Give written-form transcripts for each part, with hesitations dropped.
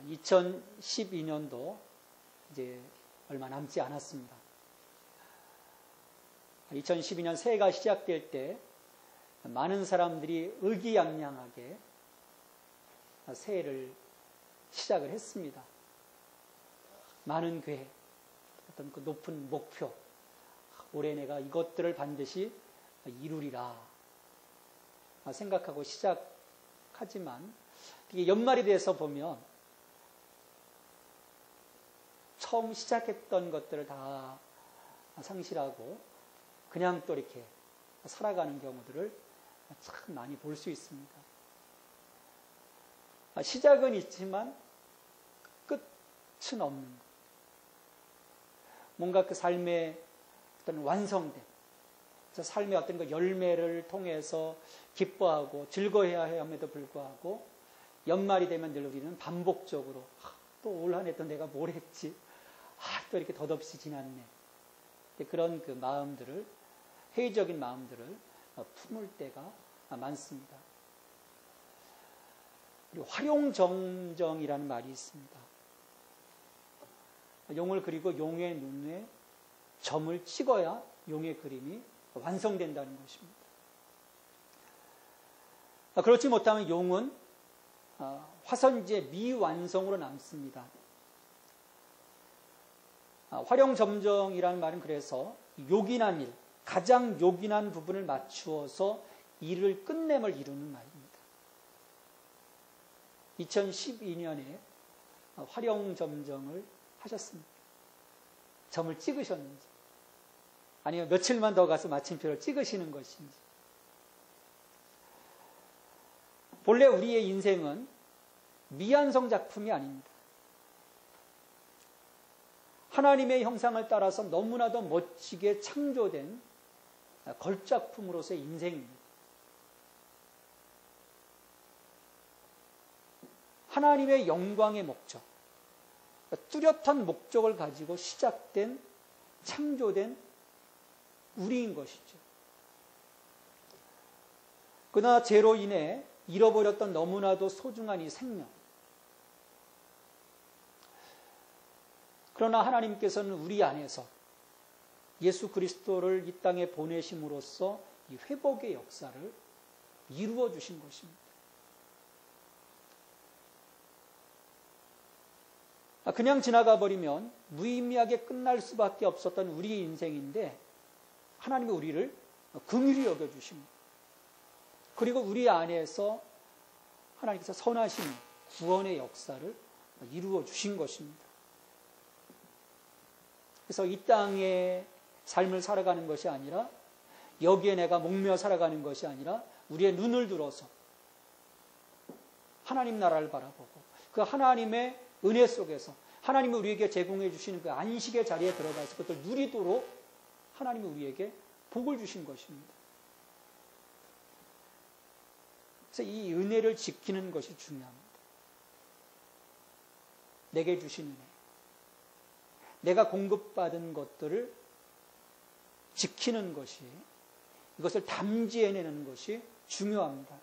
2012년도 이제 얼마 남지 않았습니다. 2012년 새해가 시작될 때 많은 사람들이 의기양양하게 새해를 시작을 했습니다. 많은 계획, 어떤 그 높은 목표, 올해 내가 이것들을 반드시 이루리라 생각하고 시작하지만 이게 연말이 돼서 보면 처음 시작했던 것들을 다 상실하고 그냥 또 이렇게 살아가는 경우들을 참 많이 볼 수 있습니다. 시작은 있지만 끝은 없는 것. 뭔가 그 삶의 어떤 완성된, 삶의 어떤 그 열매를 통해서 기뻐하고 즐거워해야 함에도 불구하고 연말이 되면 늘 우리는 반복적으로 또 올 한 해 또 내가 뭘 했지? 또 이렇게 덧없이 지났네. 그런 그 마음들을, 회의적인 마음들을 품을 때가 많습니다. 그리고 활용점정이라는 말이 있습니다. 용을 그리고 용의 눈에 점을 찍어야 용의 그림이 완성된다는 것입니다. 그렇지 못하면 용은 화선지의 미완성으로 남습니다. 활용점정이라는 말은 그래서 요긴한 일, 가장 요긴한 부분을 맞추어서 일을 끝냄을 이루는 말입니다. 2012년에 활용점정을 하셨습니다. 점을 찍으셨는지, 아니면 며칠만 더 가서 마침표를 찍으시는 것인지. 본래 우리의 인생은 미완성 작품이 아닙니다. 하나님의 형상을 따라서 너무나도 멋지게 창조된 걸작품으로서의 인생입니다. 하나님의 영광의 목적, 뚜렷한 목적을 가지고 시작된, 창조된 우리인 것이죠. 그러나 죄로 인해 잃어버렸던 너무나도 소중한 이 생명. 그러나 하나님께서는 우리 안에서 예수 그리스도를 이 땅에 보내심으로써 이 회복의 역사를 이루어 주신 것입니다. 그냥 지나가 버리면 무의미하게 끝날 수밖에 없었던 우리의 인생인데 하나님이 우리를 긍휼히 여겨주십니다. 그리고 우리 안에서 하나님께서 선하신 구원의 역사를 이루어 주신 것입니다. 그래서 이 땅의 삶을 살아가는 것이 아니라, 여기에 내가 목매어 살아가는 것이 아니라 우리의 눈을 들어서 하나님 나라를 바라보고 그 하나님의 은혜 속에서 하나님이 우리에게 제공해 주시는 그 안식의 자리에 들어가서 그것을 누리도록 하나님이 우리에게 복을 주신 것입니다. 그래서 이 은혜를 지키는 것이 중요합니다. 내게 주신 은혜, 내가 공급받은 것들을 지키는 것이, 이것을 담지해내는 것이 중요합니다.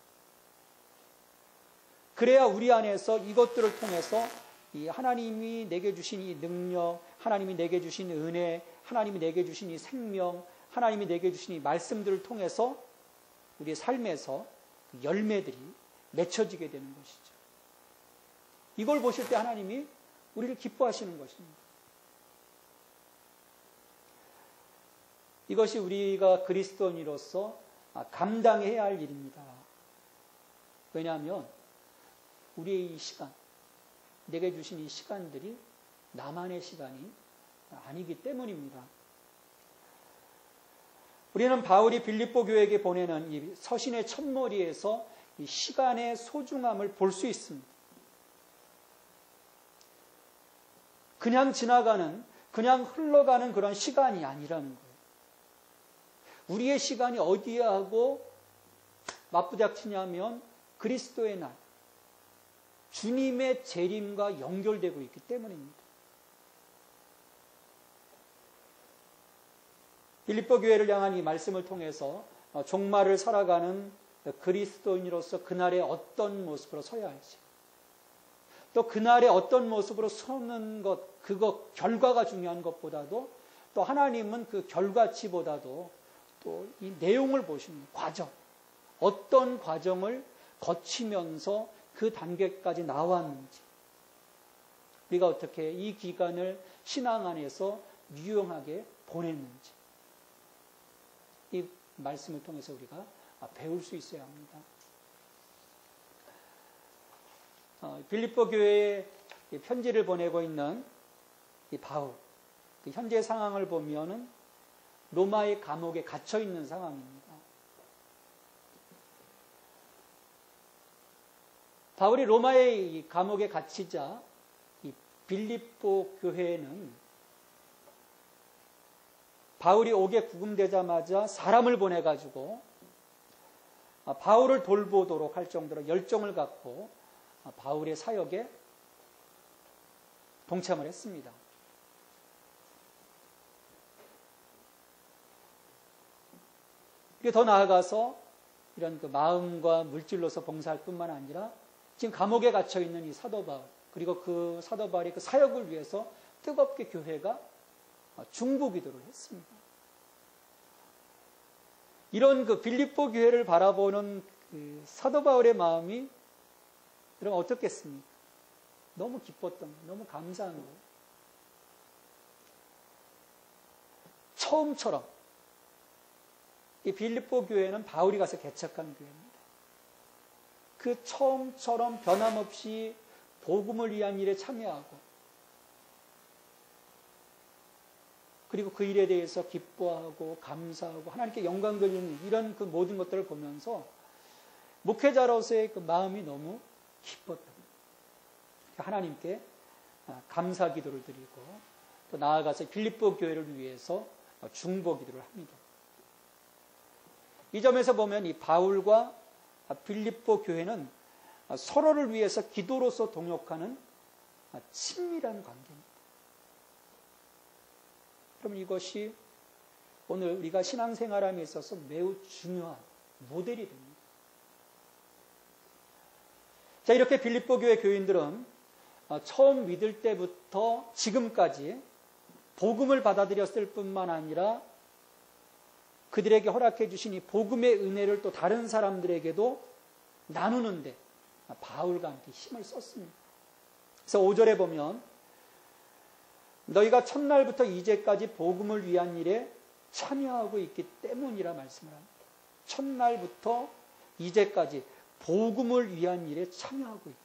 그래야 우리 안에서 이것들을 통해서 이 하나님이 내게 주신 이 능력, 하나님이 내게 주신 은혜, 하나님이 내게 주신 이 생명, 하나님이 내게 주신 이 말씀들을 통해서 우리의 삶에서 열매들이 맺혀지게 되는 것이죠. 이걸 보실 때 하나님이 우리를 기뻐하시는 것입니다. 이것이 우리가 그리스도인으로서 감당해야 할 일입니다. 왜냐하면 우리의 이 시간, 내게 주신 이 시간들이 나만의 시간이 아니기 때문입니다. 우리는 바울이 빌립보 교회에게 보내는 이 서신의 첫머리에서 이 시간의 소중함을 볼 수 있습니다. 그냥 지나가는, 그냥 흘러가는 그런 시간이 아니라는 거예요. 우리의 시간이 어디에 하고 맞부닥치냐면 그리스도의 날, 주님의 재림과 연결되고 있기 때문입니다. 빌립보 교회를 향한 이 말씀을 통해서 종말을 살아가는 그리스도인으로서 그날에 어떤 모습으로 서야 할지, 또 그날의 어떤 모습으로 서는 것, 그거 결과가 중요한 것보다도 또 하나님은 그 결과치보다도 또 이 내용을 보시는 과정, 어떤 과정을 거치면서 그 단계까지 나왔는지, 우리가 어떻게 이 기간을 신앙 안에서 유용하게 보냈는지, 이 말씀을 통해서 우리가 배울 수 있어야 합니다. 빌립보 교회에 편지를 보내고 있는 이 바울, 그 현재 상황을 보면은 로마의 감옥에 갇혀 있는 상황입니다. 바울이 로마의 이 감옥에 갇히자 이 빌립보 교회는 바울이 옥에 구금되자마자 사람을 보내가지고 바울을 돌보도록 할 정도로 열정을 갖고 바울의 사역에 동참을 했습니다. 더 나아가서 이런 그 마음과 물질로서 봉사할 뿐만 아니라 지금 감옥에 갇혀 있는 이 사도 바울, 그리고 그 사도 바울의 그 사역을 위해서 뜨겁게 교회가 중보기도를 했습니다. 이런 그 빌립보 교회를 바라보는 그 사도 바울의 마음이 여러분 어떻겠습니까? 너무 기뻤던 거예요. 너무 감사한 거예요. 처음처럼 이 빌립보 교회는 바울이 가서 개척한 교회입니다. 그 처음처럼 변함없이 복음을 위한 일에 참여하고, 그리고 그 일에 대해서 기뻐하고 감사하고 하나님께 영광 돌리는 이런 그 모든 것들을 보면서 목회자로서의 그 마음이 너무 기뻤다. 하나님께 감사 기도를 드리고 또 나아가서 빌립보 교회를 위해서 중보 기도를 합니다. 이 점에서 보면 이 바울과 빌립보 교회는 서로를 위해서 기도로서 동역하는 친밀한 관계입니다. 그럼 이것이 오늘 우리가 신앙생활함에 있어서 매우 중요한 모델이 됩니다. 자, 이렇게 빌립보 교회 교인들은 처음 믿을 때부터 지금까지 복음을 받아들였을 뿐만 아니라 그들에게 허락해 주신 이 복음의 은혜를 또 다른 사람들에게도 나누는데 바울과 함께 힘을 썼습니다. 그래서 5절에 보면 너희가 첫날부터 이제까지 복음을 위한 일에 참여하고 있기 때문이라 말씀을 합니다. 첫날부터 이제까지 복음을 위한 일에 참여하고 있다.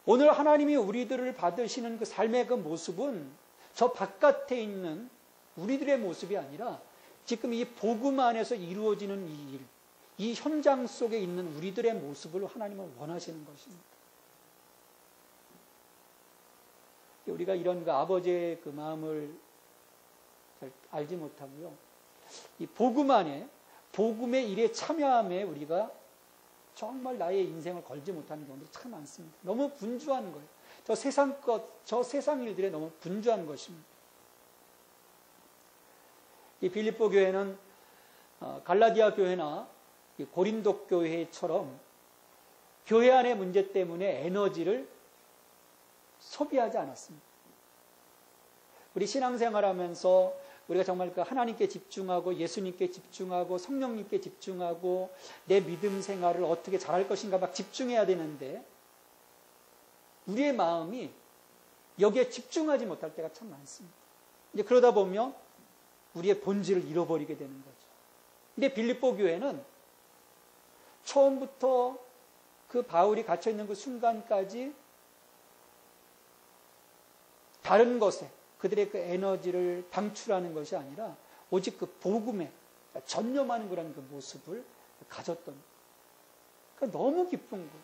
오늘 하나님이 우리들을 받으시는 그 삶의 그 모습은 저 바깥에 있는 우리들의 모습이 아니라 지금 이 복음 안에서 이루어지는 이 일, 이 현장 속에 있는 우리들의 모습을 하나님은 원하시는 것입니다. 우리가 이런 그 아버지의 그 마음을 잘 알지 못하고요. 이 복음 안에, 복음의 일에 참여함에 우리가 정말 나의 인생을 걸지 못하는 경우도 참 많습니다. 너무 분주한 거예요. 저 세상 것, 저 세상 일들에 너무 분주한 것입니다. 이 빌립보 교회는 갈라디아 교회나 고린도 교회처럼 교회 안의 문제 때문에 에너지를 소비하지 않았습니다. 우리 신앙생활 하면서 우리가 정말 그 하나님께 집중하고 예수님께 집중하고 성령님께 집중하고 내 믿음 생활을 어떻게 잘할 것인가 막 집중해야 되는데 우리의 마음이 여기에 집중하지 못할 때가 참 많습니다. 이제 그러다 보면 우리의 본질을 잃어버리게 되는 거죠. 근데 빌립보 교회는 처음부터 그 바울이 갇혀있는 그 순간까지 다른 것에 그들의 그 에너지를 방출하는 것이 아니라 오직 그 복음에 전념하는 그런 그 모습을 가졌던, 그러니까 너무 기쁜 거,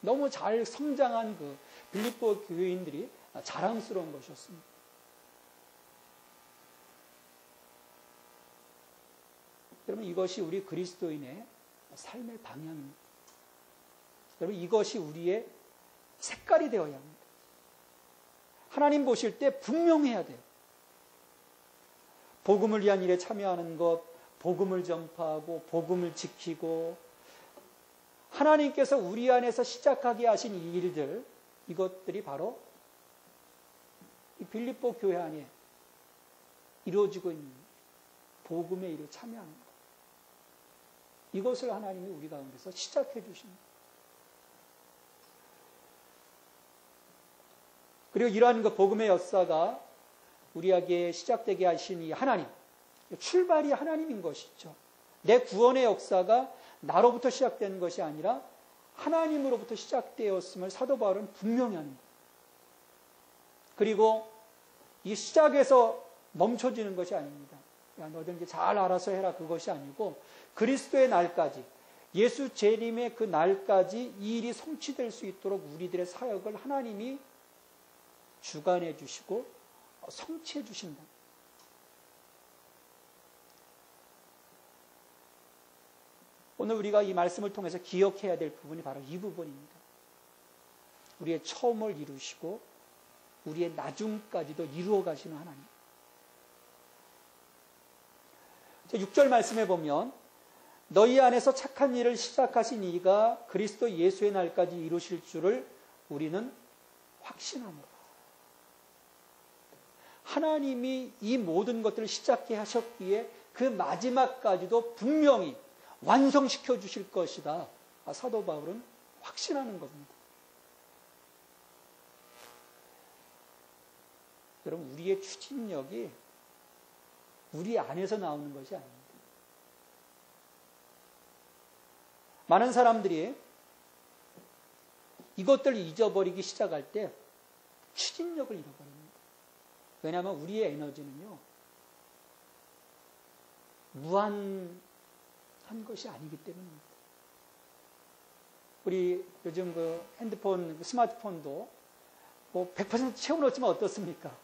너무 잘 성장한 그 빌립보 교회인들이 자랑스러운 것이었습니다. 여러분, 이것이 우리 그리스도인의 삶의 방향입니다. 여러분, 이것이 우리의 색깔이 되어야 합니다. 하나님 보실 때 분명해야 돼요. 복음을 위한 일에 참여하는 것, 복음을 전파하고 복음을 지키고 하나님께서 우리 안에서 시작하게 하신 이 일들, 이것들이 바로 이 빌립보 교회 안에 이루어지고 있는 복음의 일에 참여하는 것. 이것을 하나님이 우리 가운데서 시작해 주십니다. 그리고 이러한 그 복음의 역사가 우리에게 시작되게 하신 이 하나님, 출발이 하나님인 것이죠. 내 구원의 역사가 나로부터 시작되는 것이 아니라 하나님으로부터 시작되었음을 사도 바울은 분명히 하는 거예요. 그리고 이 시작에서 멈춰지는 것이 아닙니다. 야, 너들 이제 잘 알아서 해라, 그것이 아니고 그리스도의 날까지, 예수 재림의 그 날까지 이 일이 성취될 수 있도록 우리들의 사역을 하나님이 주관해 주시고 성취해 주신다. 오늘 우리가 이 말씀을 통해서 기억해야 될 부분이 바로 이 부분입니다. 우리의 처음을 이루시고 우리의 나중까지도 이루어 가시는 하나님. 6절 말씀에 보면 너희 안에서 착한 일을 시작하신 이가 그리스도 예수의 날까지 이루실 줄을 우리는 확신하노라. 하나님이 이 모든 것들을 시작해 하셨기에 그 마지막까지도 분명히 완성시켜 주실 것이다. 사도 바울은 확신하는 겁니다. 여러분, 우리의 추진력이 우리 안에서 나오는 것이 아닙니다. 많은 사람들이 이것들을 잊어버리기 시작할 때 추진력을 잃어버립니다. 왜냐하면 우리의 에너지는요, 무한한 것이 아니기 때문입니다. 우리 요즘 그 핸드폰, 스마트폰도 뭐 100% 채워놓지만 어떻습니까?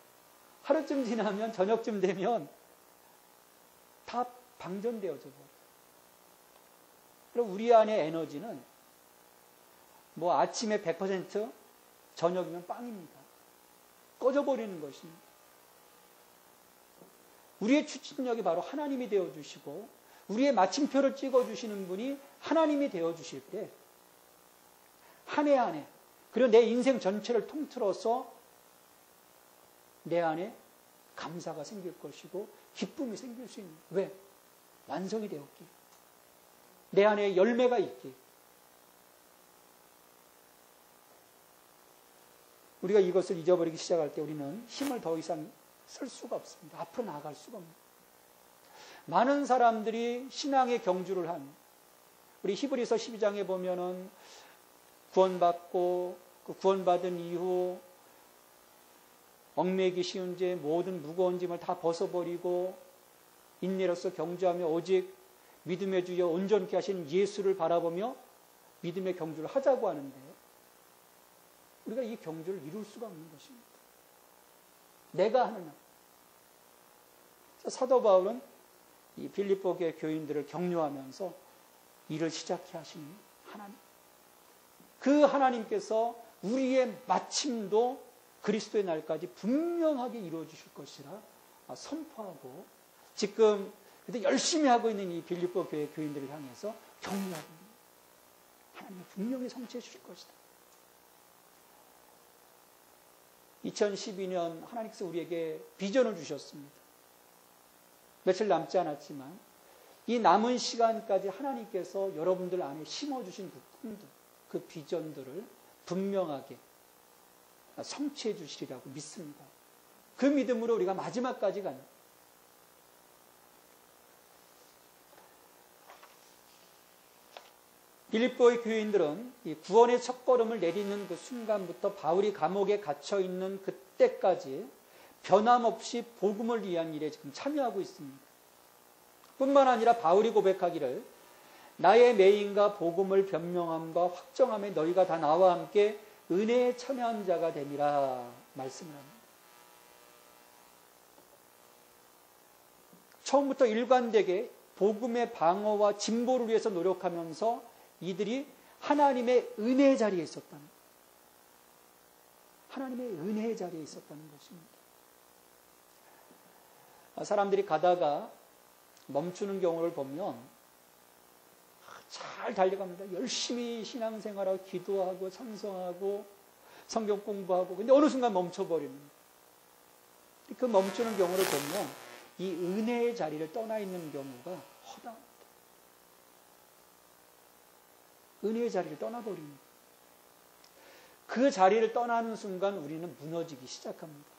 하루쯤 지나면, 저녁쯤 되면 다 방전되어져 버려요. 그럼 우리 안의 에너지는 뭐 아침에 100%, 저녁이면 빵입니다. 꺼져버리는 것입니다. 우리의 추진력이 바로 하나님이 되어주시고 우리의 마침표를 찍어주시는 분이 하나님이 되어주실 때 한 해 한 해, 그리고 내 인생 전체를 통틀어서 내 안에 감사가 생길 것이고 기쁨이 생길 수 있는, 왜? 완성이 되었기, 내 안에 열매가 있기. 우리가 이것을 잊어버리기 시작할 때 우리는 힘을 더 이상 쓸 수가 없습니다. 앞으로 나아갈 수가 없습니다. 많은 사람들이 신앙의 경주를 한, 우리 히브리서 12장에 보면은 구원받고 그 구원받은 이후 얽매이기 쉬운 죄, 모든 무거운 짐을 다 벗어버리고 인내로서 경주하며 오직 믿음의 주여 온전케 하신 예수를 바라보며 믿음의 경주를 하자고 하는데 우리가 이 경주를 이룰 수가 없는 것입니다. 내가 하는 한. 사도 바울은 이 빌립보 교회 교인들을 격려하면서 일을 시작해 하시는 하나님. 그 하나님께서 우리의 마침도 그리스도의 날까지 분명하게 이루어 주실 것이라 선포하고 지금 열심히 하고 있는 이 빌립보 교회 교인들을 향해서 격려하고 있습니다. 하나님이 분명히 성취해 주실 것이다. 2012년 하나님께서 우리에게 비전을 주셨습니다. 며칠 남지 않았지만 이 남은 시간까지 하나님께서 여러분들 안에 심어주신 그 꿈들, 그 비전들을 분명하게 성취해 주시리라고 믿습니다. 그 믿음으로 우리가 마지막까지 가는, 빌립보의 교인들은 이 구원의 첫걸음을 내딛는 그 순간부터 바울이 감옥에 갇혀 있는 그때까지 변함없이 복음을 위한 일에 지금 참여하고 있습니다. 뿐만 아니라 바울이 고백하기를 나의 매인과 복음을 변명함과 확정함에 너희가 다 나와 함께 은혜에 참여한 자가 되니라 말씀을 합니다. 처음부터 일관되게 복음의 방어와 진보를 위해서 노력하면서 이들이 하나님의 은혜의 자리에 있었다는 거예요. 하나님의 은혜의 자리에 있었다는 것입니다. 사람들이 가다가 멈추는 경우를 보면 잘 달려갑니다. 열심히 신앙생활하고 기도하고 찬송하고 성경 공부하고. 근데 어느 순간 멈춰버립니다. 그 멈추는 경우를 보면 이 은혜의 자리를 떠나 있는 경우가 허다합니다. 은혜의 자리를 떠나버립니다. 그 자리를 떠나는 순간 우리는 무너지기 시작합니다.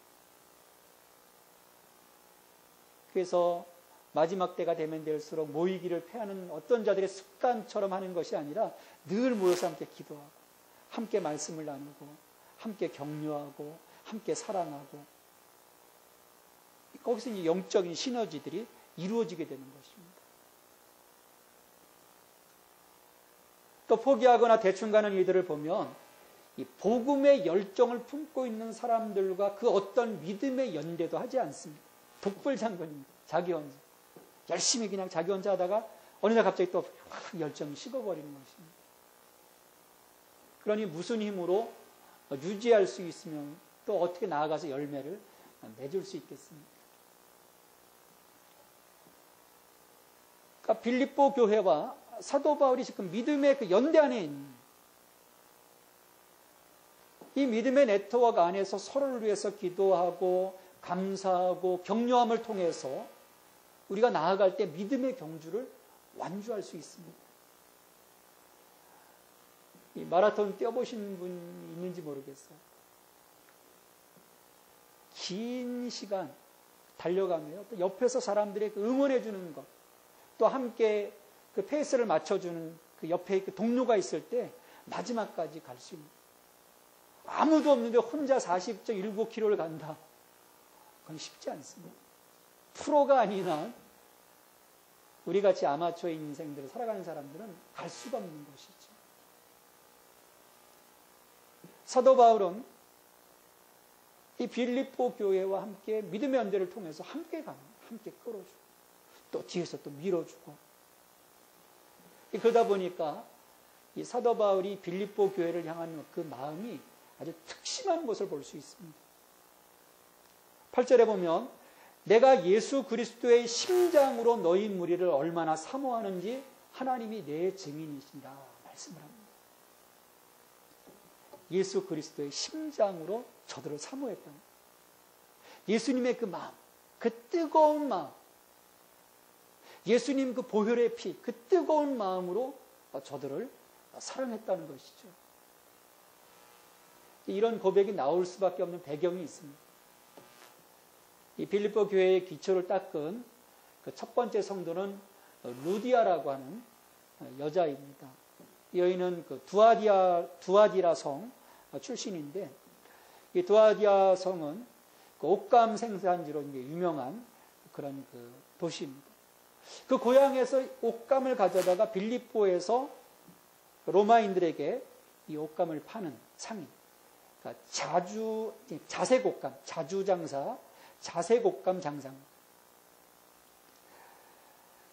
그래서 마지막 때가 되면 될수록 모이기를 패하는 어떤 자들의 습관처럼 하는 것이 아니라 늘 모여서 함께 기도하고 함께 말씀을 나누고 함께 격려하고 함께 사랑하고 거기서 이 영적인 시너지들이 이루어지게 되는 것입니다. 또 포기하거나 대충 가는 이들을 보면 이 복음의 열정을 품고 있는 사람들과 그 어떤 믿음의 연대도 하지 않습니다. 독불장군입니다. 자기 혼자. 열심히 그냥 자기 혼자 하다가 어느 날 갑자기 또 열정이 식어버리는 것입니다. 그러니 무슨 힘으로 유지할 수 있으면 또 어떻게 나아가서 열매를 맺을 수 있겠습니까? 그러니까 빌립보 교회와 사도 바울이 지금 믿음의 그 연대 안에 있는 이 믿음의 네트워크 안에서 서로를 위해서 기도하고 감사하고 격려함을 통해서 우리가 나아갈 때 믿음의 경주를 완주할 수 있습니다. 이 마라톤 뛰어보신 분 있는지 모르겠어요. 긴 시간 달려가며 또 옆에서 사람들의 그 응원해 주는 것, 또 함께 그 페이스를 맞춰주는 그 옆에 그 동료가 있을 때 마지막까지 갈 수 있는, 아무도 없는데 혼자 40.19km를 간다. 그건 쉽지 않습니다. 프로가 아닌 한 우리같이 아마추어 인생들을 살아가는 사람들은 갈 수가 없는 것이죠. 사도 바울은 이 빌립보 교회와 함께 믿음의 연대를 통해서 함께 가는, 함께 끌어주고 또 뒤에서 또 밀어주고, 그러다 보니까 이 사도 바울이 빌립보 교회를 향한 그 마음이 아주 특심한 것을 볼 수 있습니다. 8절에 보면 내가 예수 그리스도의 심장으로 너희 무리를 얼마나 사모하는지 하나님이 내 증인이신다 말씀을 합니다. 예수 그리스도의 심장으로 저들을 사모했다. 예수님의 그 마음, 그 뜨거운 마음, 예수님 그 보혈의 피, 그 뜨거운 마음으로 저들을 사랑했다는 것이죠. 이런 고백이 나올 수밖에 없는 배경이 있습니다. 이 빌립보 교회의 기초를 닦은 그 첫 번째 성도는 루디아라고 하는 여자입니다. 이 여인은 그 두아디라 성 출신인데, 이 두아디라 성은 그 옷감 생산지로 유명한 그런 그 도시입니다. 그 고향에서 옷감을 가져다가 빌립보에서 로마인들에게 이 옷감을 파는 상인, 그러니까 자색 옷감, 자주장사, 자색 옷감 장상.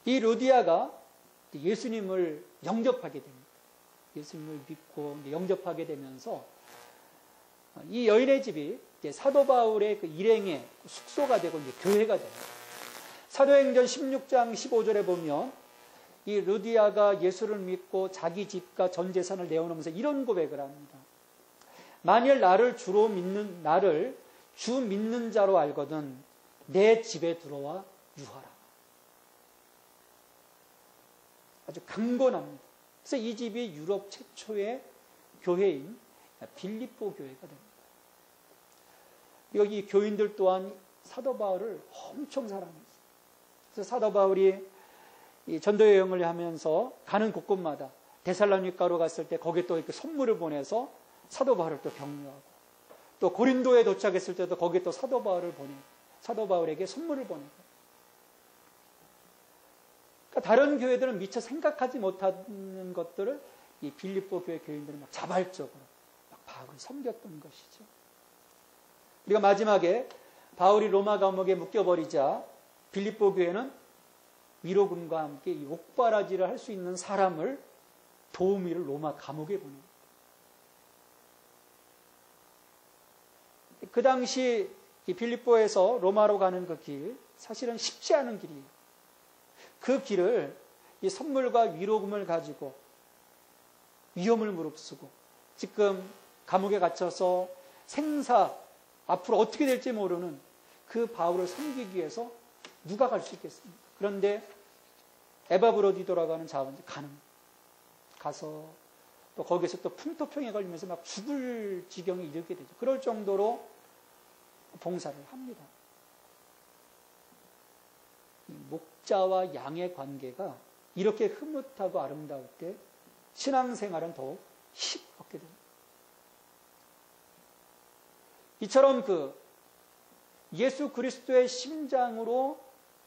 이 루디아가 예수님을 영접하게 됩니다. 예수님을 믿고 영접하게 되면서 이 여인의 집이 사도 바울의 그 일행의 숙소가 되고 이제 교회가 됩니다. 사도행전 16장 15절에 보면 이 루디아가 예수를 믿고 자기 집과 전 재산을 내어놓으면서 이런 고백을 합니다. 만일 나를 주 믿는 자로 알거든 내 집에 들어와 유하라. 아주 강건합니다. 그래서 이 집이 유럽 최초의 교회인 빌립보 교회가 됩니다. 여기 교인들 또한 사도 바울을 엄청 사랑했어요. 그래서 사도 바울이 이 전도 여행을 하면서 가는 곳곳마다 데살로니가로 갔을 때 거기에 또 이렇게 선물을 보내서 사도 바울을 또 격려하고, 또 고린도에 도착했을 때도 거기에 또 사도 바울을 보내고, 사도 바울에게 선물을 보내고. 그러니까 다른 교회들은 미처 생각하지 못하는 것들을 이 빌립보 교회 교인들은 막 자발적으로 막 바울을 섬겼던 것이죠. 우리가 마지막에 바울이 로마 감옥에 묶여버리자 빌립보 교회는 위로군과 함께 이 옥바라지를 할 수 있는 사람을 도우미를 로마 감옥에 보냅니다. 그 당시 이 빌립보에서 로마로 가는 그 길, 사실은 쉽지 않은 길이에요. 그 길을 이 선물과 위로금을 가지고 위험을 무릅쓰고 지금 감옥에 갇혀서 생사 앞으로 어떻게 될지 모르는 그 바울을 섬기기 위해서 누가 갈 수 있겠습니까? 그런데 에바브로 뒤돌아가는 자원이 가서 또 거기서 또 풍토병에 걸리면서 막 죽을 지경에 이르게 되죠. 그럴 정도로 봉사를 합니다. 목자와 양의 관계가 이렇게 흐뭇하고 아름다울 때 신앙생활은 더욱 힘을 얻게 됩니다. 이처럼 예수 그리스도의 심장으로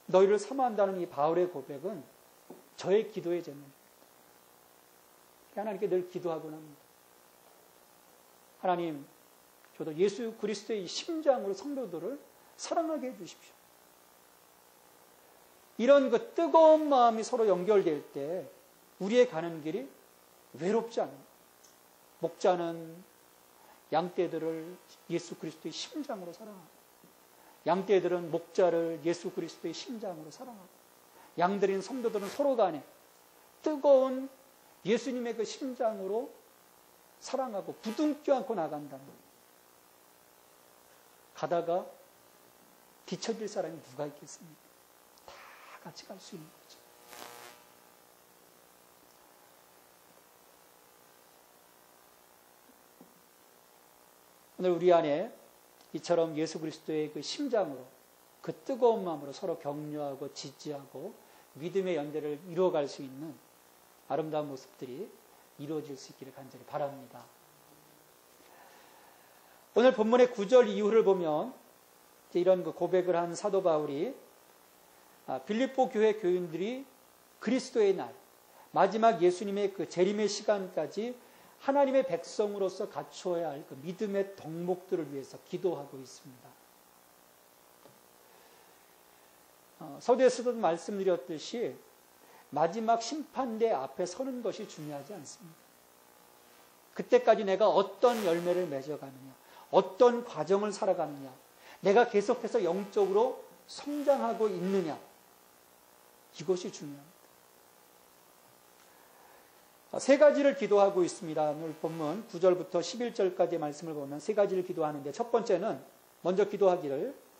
너희를 사모한다는 이 바울의 고백은 저의 기도의 제목입니다. 하나님께 늘 기도하곤 합니다. 하나님, 저도 예수 그리스도의 심장으로 성도들을 사랑하게 해주십시오. 이런 뜨거운 마음이 서로 연결될 때 우리의 가는 길이 외롭지 않아요. 목자는 양떼들을 예수 그리스도의 심장으로 사랑하고, 양떼들은 목자를 예수 그리스도의 심장으로 사랑하고, 양들인 성도들은 서로 간에 뜨거운 예수님의 그 심장으로 사랑하고 부둥켜 안고 나간다는 거예요. 가다가 뒤처질 사람이 누가 있겠습니까? 다 같이 갈 수 있는 거죠. 오늘 우리 안에 이처럼 예수 그리스도의 그 심장으로, 그 뜨거운 마음으로 서로 격려하고 지지하고 믿음의 연대를 이루어갈 수 있는 아름다운 모습들이 이루어질 수 있기를 간절히 바랍니다. 오늘 본문의 9절 이후를 보면 이런 고백을 한 사도 바울이 빌립보 교회 교인들이 그리스도의 날, 마지막 예수님의 그 재림의 시간까지 하나님의 백성으로서 갖추어야 할 그 믿음의 덕목들을 위해서 기도하고 있습니다. 서두에서도 말씀드렸듯이 마지막 심판대 앞에 서는 것이 중요하지 않습니다. 그때까지 내가 어떤 열매를 맺어가느냐, 어떤 과정을 살아가느냐, 내가 계속해서 영적으로 성장하고 있느냐, 이것이 중요합니다. 세 가지를 기도하고 있습니다. 오늘 본문 9절부터 11절까지의 말씀을 보면 세 가지를 기도하는데, 첫 번째는 먼저 기도하기를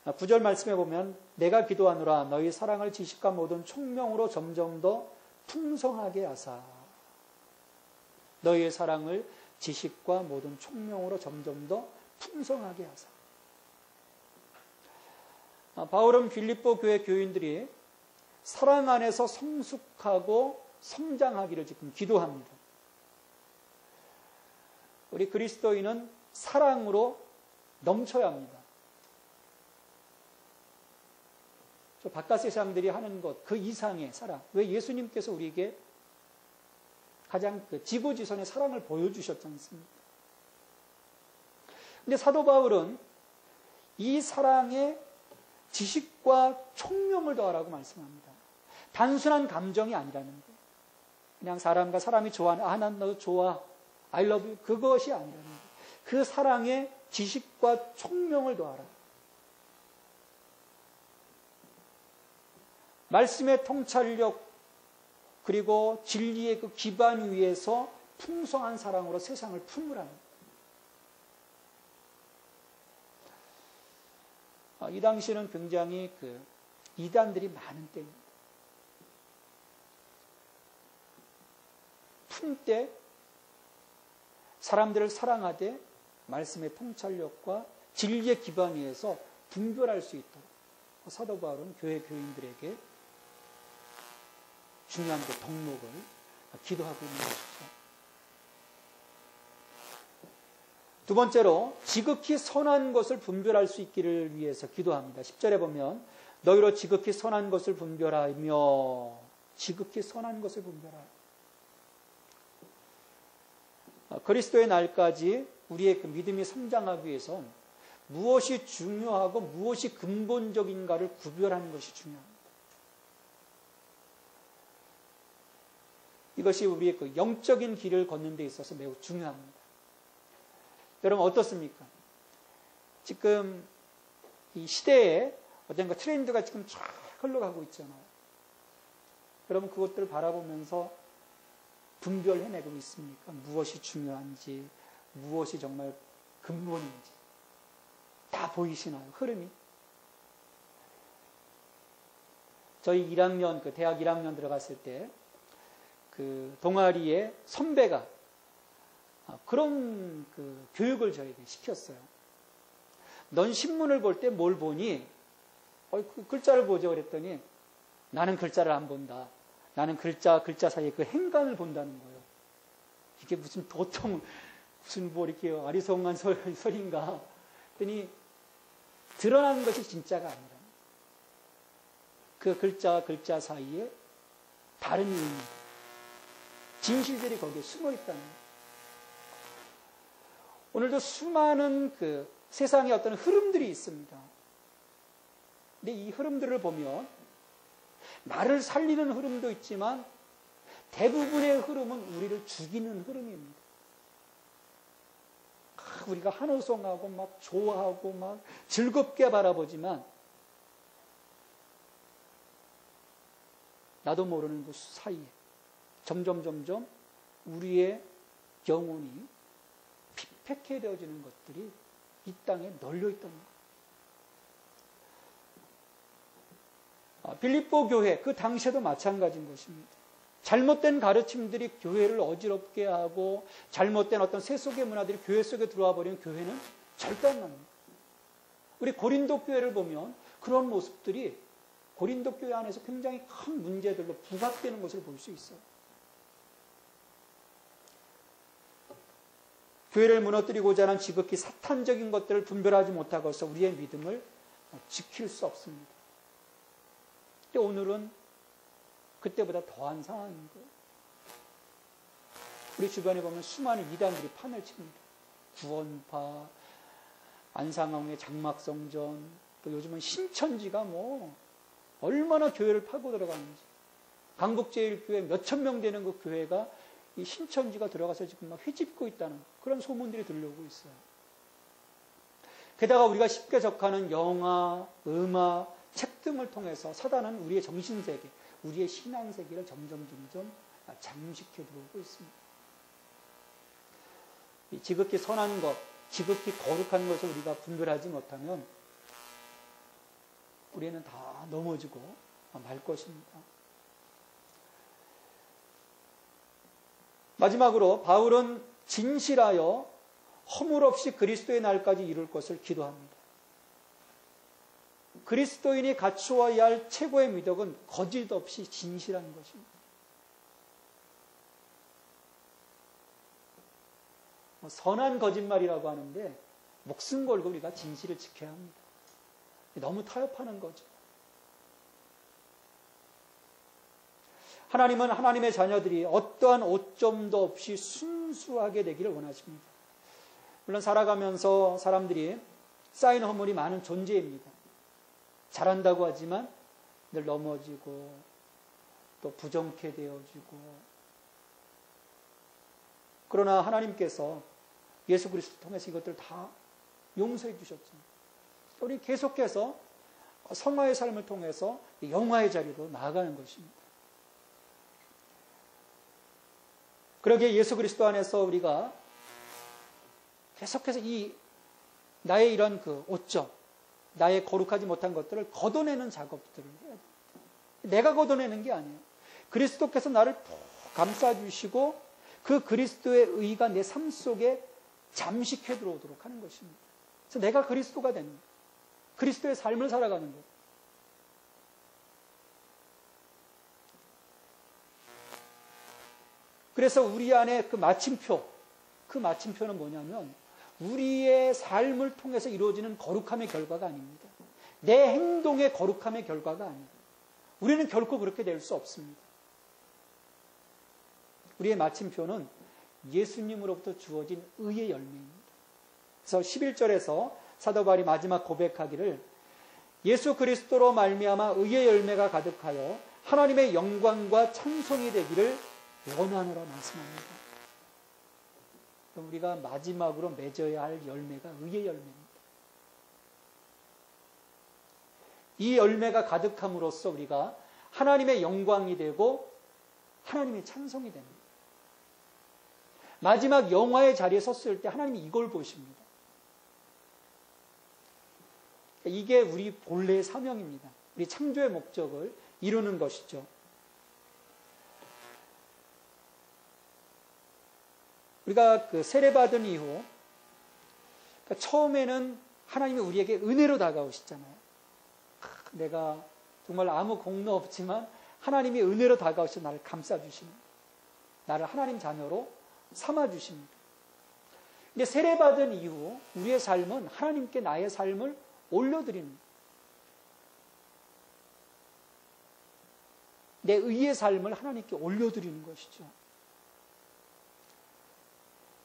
9절 말씀에 보면 내가 기도하노라 너희 사랑을 지식과 모든 총명으로 점점 더 풍성하게 하사. 너희의 사랑을 지식과 모든 총명으로 점점 더 풍성하게 하사. 바울은 빌립보 교회 교인들이 사랑 안에서 성숙하고 성장하기를 지금 기도합니다. 우리 그리스도인은 사랑으로 넘쳐야 합니다. 저 바깥 세상들이 하는 것, 그 이상의 사랑. 왜 예수님께서 우리에게 가장 지고지선의 사랑을 보여주셨지 않습니까? 근데 사도 바울은 이 사랑에 지식과 총명을 더하라고 말씀합니다. 단순한 감정이 아니라는 거예요. 그냥 사람과 사람이 좋아하는, 난 너 좋아, I love you, 그것이 아니라는 거예요. 그 사랑에 지식과 총명을 더하라. 말씀의 통찰력 그리고 진리의 그 기반 위에서 풍성한 사랑으로 세상을 품으라는 거예요. 이 당시에는 굉장히 이단들이 많은 때입니다. 품때 사람들을 사랑하되 말씀의 통찰력과 진리의 기반 위에서 분별할 수 있도록 사도 바울은 교회 교인들에게 중요한 그 덕목을 기도하고 있는 것이죠. 두 번째로 지극히 선한 것을 분별할 수 있기를 위해서 기도합니다. 10절에 보면 너희로 지극히 선한 것을 분별하며, 지극히 선한 것을 분별하여. 그리스도의 날까지 우리의 그 믿음이 성장하기 위해서 무엇이 중요하고 무엇이 근본적인가를 구별하는 것이 중요합니다. 이것이 우리의 그 영적인 길을 걷는 데 있어서 매우 중요합니다. 여러분 어떻습니까? 지금 이 시대에 어떤 트렌드가 지금 쫙 흘러가고 있잖아요. 여러분 그것들을 바라보면서 분별해내고 있습니까? 무엇이 중요한지, 무엇이 정말 근본인지 다 보이시나요? 흐름이? 저희 1학년, 대학 1학년 들어갔을 때 그 동아리에 선배가 그런 교육을 저에게 시켰어요. 넌 신문을 볼 때 뭘 보니? 그 글자를 보죠. 그랬더니 나는 글자를 안 본다. 나는 글자 사이에 그 행간을 본다는 거예요. 이게 무슨 보통 무슨 뭐 이렇게 아리송한 소리인가? 그랬더니 드러나는 것이 진짜가 아니라 그 글자 사이에 다른 의미, 진실들이 거기에 숨어 있다는 거예요. 오늘도 수많은 세상에 어떤 흐름들이 있습니다. 근데 이 흐름들을 보면 나를 살리는 흐름도 있지만 대부분의 흐름은 우리를 죽이는 흐름입니다. 우리가 환호성하고 막 좋아하고 막 즐겁게 바라보지만 나도 모르는 그 사이에 점점 우리의 영혼이 핍박해 되어지는 것들이 이 땅에 널려 있다는 거예요. 빌립보 교회 그 당시에도 마찬가지인 것입니다. 잘못된 가르침들이 교회를 어지럽게 하고 잘못된 어떤 세속의 문화들이 교회 속에 들어와 버리면 교회는 절대 안 납니다. 우리 고린도 교회를 보면 그런 모습들이 고린도 교회 안에서 굉장히 큰 문제들로 부각되는 것을 볼 수 있어요. 교회를 무너뜨리고자 하는 지극히 사탄적인 것들을 분별하지 못하고서 우리의 믿음을 지킬 수 없습니다. 근데 오늘은 그때보다 더한 상황인 거예요. 우리 주변에 보면 수많은 이단들이 판을 칩니다. 구원파, 안상홍의 장막성전, 또 요즘은 신천지가 뭐 얼마나 교회를 파고 들어가는지. 강북제일교회 몇천 명 되는 그 교회가 이 신천지가 들어가서 지금 막 휘집고 있다는 그런 소문들이 들려오고 있어요. 게다가 우리가 쉽게 접하는 영화, 음악, 책 등을 통해서 사단은 우리의 정신세계, 우리의 신앙세계를 점점 잠식해 들어오고 있습니다. 이 지극히 선한 것, 지극히 거룩한 것을 우리가 분별하지 못하면 우리는 다 넘어지고 말 것입니다. 마지막으로 바울은 진실하여 허물 없이 그리스도의 날까지 이룰 것을 기도합니다. 그리스도인이 갖추어야 할 최고의 미덕은 거짓 없이 진실한 것입니다. 선한 거짓말이라고 하는데 목숨 걸고 우리가 진실을 지켜야 합니다. 너무 타협하는 거죠. 하나님은 하나님의 자녀들이 어떠한 오점도 없이 순수하게 되기를 원하십니다. 물론 살아가면서 사람들이 쌓인 허물이 많은 존재입니다. 잘한다고 하지만 늘 넘어지고 또 부정케 되어지고, 그러나 하나님께서 예수 그리스도 통해서 이것들 다 용서해 주셨죠. 우리 계속해서 성화의 삶을 통해서 영화의 자리로 나아가는 것입니다. 그러기에 예수 그리스도 안에서 우리가 계속해서 나의 이런 오점, 나의 거룩하지 못한 것들을 걷어내는 작업들을 해야 됩니다. 내가 걷어내는 게 아니에요. 그리스도께서 나를 감싸주시고 그 그리스도의 의가 내 삶 속에 잠식해 들어오도록 하는 것입니다. 그래서 내가 그리스도가 되는 거예요. 그리스도의 삶을 살아가는 거예요. 그래서 우리 안에 그 마침표는 뭐냐면 우리의 삶을 통해서 이루어지는 거룩함의 결과가 아닙니다. 내 행동의 거룩함의 결과가 아닙니다. 우리는 결코 그렇게 될 수 없습니다. 우리의 마침표는 예수님으로부터 주어진 의의 열매입니다. 그래서 11절에서 사도 바울이 마지막 고백하기를 예수 그리스도로 말미암아 의의 열매가 가득하여 하나님의 영광과 찬송이 되기를 원하노라 말씀합니다. 그럼 우리가 마지막으로 맺어야 할 열매가 의의 열매입니다. 이 열매가 가득함으로써 우리가 하나님의 영광이 되고 하나님의 찬송이 됩니다. 마지막 영화의 자리에 섰을 때 하나님이 이걸 보십니다. 이게 우리 본래의 사명입니다. 우리 창조의 목적을 이루는 것이죠. 우리가 그 세례받은 이후 처음에는 하나님이 우리에게 은혜로 다가오시잖아요. 내가 정말 아무 공로 없지만 하나님이 은혜로 다가오셔서 나를 감싸주십니다. 나를 하나님 자녀로 삼아주십니다. 근데 세례받은 이후 우리의 삶은 하나님께 나의 삶을 올려드리는, 내 의의 삶을 하나님께 올려드리는 것이죠.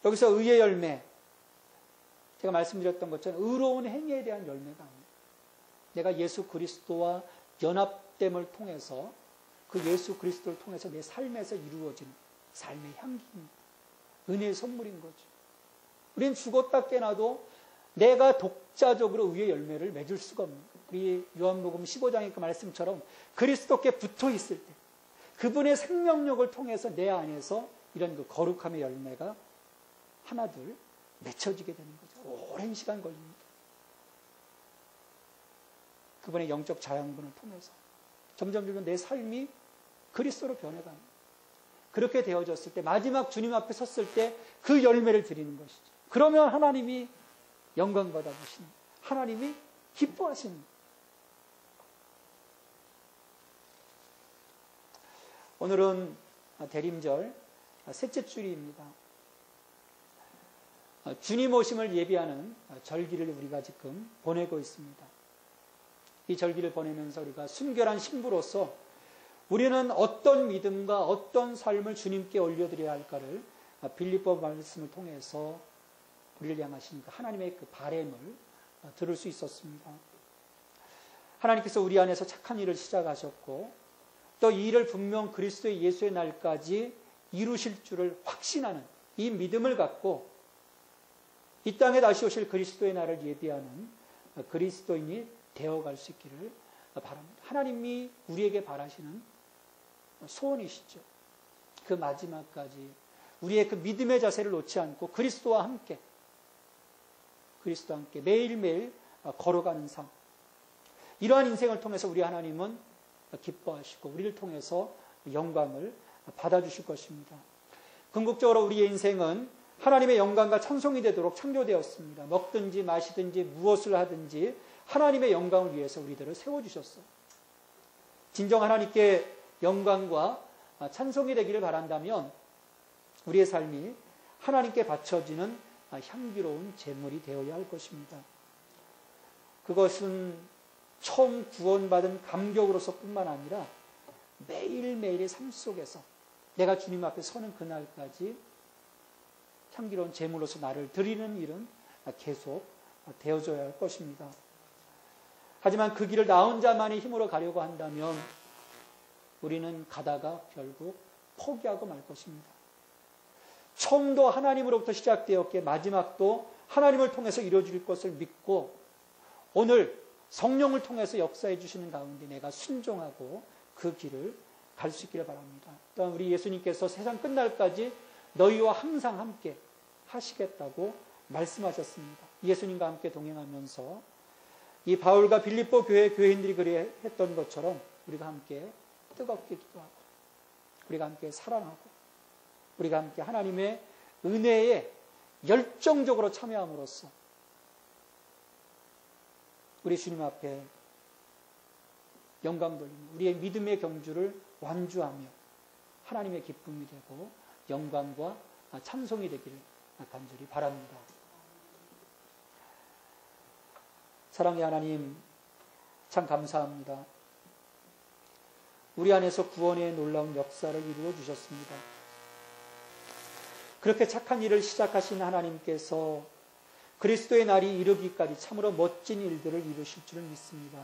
여기서 의의 열매, 제가 말씀드렸던 것처럼 의로운 행위에 대한 열매가 아닙니다. 내가 예수 그리스도와 연합됨을 통해서 그 예수 그리스도를 통해서 내 삶에서 이루어진 삶의 향기입니다. 은혜의 선물인 거죠. 우리는 죽었다 깨나도 내가 독자적으로 의의 열매를 맺을 수가 없습니다. 우리 요한복음 15장의 그 말씀처럼 그리스도께 붙어 있을 때 그분의 생명력을 통해서 내 안에서 이런 그 거룩함의 열매가 하나둘 맺혀지게 되는 거죠. 오랜 시간 걸립니다. 그분의 영적 자양분을 통해서 점점 내 삶이 그리스도로 변해갑니다. 그렇게 되어졌을 때 마지막 주님 앞에 섰을 때 그 열매를 드리는 것이죠. 그러면 하나님이 영광 받아주십니다. 하나님이 기뻐하십니다. 오늘은 대림절 셋째 주일입니다. 주님 오심을 예비하는 절기를 우리가 지금 보내고 있습니다. 이 절기를 보내면서 우리가 순결한 신부로서 우리는 어떤 믿음과 어떤 삶을 주님께 올려드려야 할까를 빌립보 말씀을 통해서 우리를 향하시니까 하나님의 그 바램을 들을 수 있었습니다. 하나님께서 우리 안에서 착한 일을 시작하셨고 또 이 일을 분명 그리스도의 예수의 날까지 이루실 줄을 확신하는 이 믿음을 갖고 이 땅에 다시 오실 그리스도의 날을 예비하는 그리스도인이 되어갈 수 있기를 바랍니다. 하나님이 우리에게 바라시는 소원이시죠. 그 마지막까지 우리의 그 믿음의 자세를 놓지 않고 그리스도와 함께 매일매일 걸어가는 삶, 이러한 인생을 통해서 우리 하나님은 기뻐하시고 우리를 통해서 영광을 받아주실 것입니다. 궁극적으로 우리의 인생은 하나님의 영광과 찬송이 되도록 창조되었습니다. 먹든지 마시든지 무엇을 하든지 하나님의 영광을 위해서 우리들을 세워주셨어요. 진정 하나님께 영광과 찬송이 되기를 바란다면 우리의 삶이 하나님께 바쳐지는 향기로운 제물이 되어야 할 것입니다. 그것은 처음 구원받은 감격으로서 뿐만 아니라 매일매일의 삶 속에서 내가 주님 앞에 서는 그날까지 향기로운 제물로서 나를 드리는 일은 계속 되어져야 할 것입니다. 하지만 그 길을 나 혼자만의 힘으로 가려고 한다면 우리는 가다가 결국 포기하고 말 것입니다. 처음도 하나님으로부터 시작되었기에 마지막도 하나님을 통해서 이루어질 것을 믿고 오늘 성령을 통해서 역사해 주시는 가운데 내가 순종하고 그 길을 갈 수 있기를 바랍니다. 또한 우리 예수님께서 세상 끝날까지 너희와 항상 함께 하시겠다고 말씀하셨습니다. 예수님과 함께 동행하면서 이 바울과 빌립보 교회 교인들이 그래 했던 것처럼 우리가 함께 뜨겁게 기도하고 우리가 함께 사랑하고 우리가 함께 하나님의 은혜에 열정적으로 참여함으로써 우리 주님 앞에 영광 돌리며 우리의 믿음의 경주를 완주하며 하나님의 기쁨이 되고 영광과 찬송이 되기를 간절히 바랍니다. 사랑의 하나님, 참 감사합니다. 우리 안에서 구원의 놀라운 역사를 이루어 주셨습니다. 그렇게 착한 일을 시작하신 하나님께서 그리스도의 날이 이르기까지 참으로 멋진 일들을 이루실 줄을 믿습니다.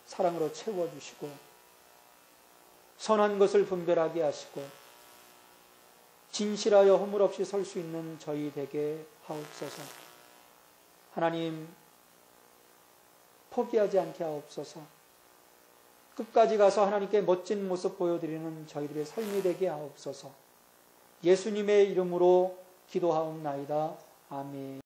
사랑으로 채워주시고 선한 것을 분별하게 하시고 진실하여 허물 없이 설 수 있는 저희 되게 하옵소서. 하나님, 포기하지 않게 하옵소서. 끝까지 가서 하나님께 멋진 모습 보여드리는 저희들의 삶이 되게 하옵소서. 예수님의 이름으로 기도하옵나이다. 아멘.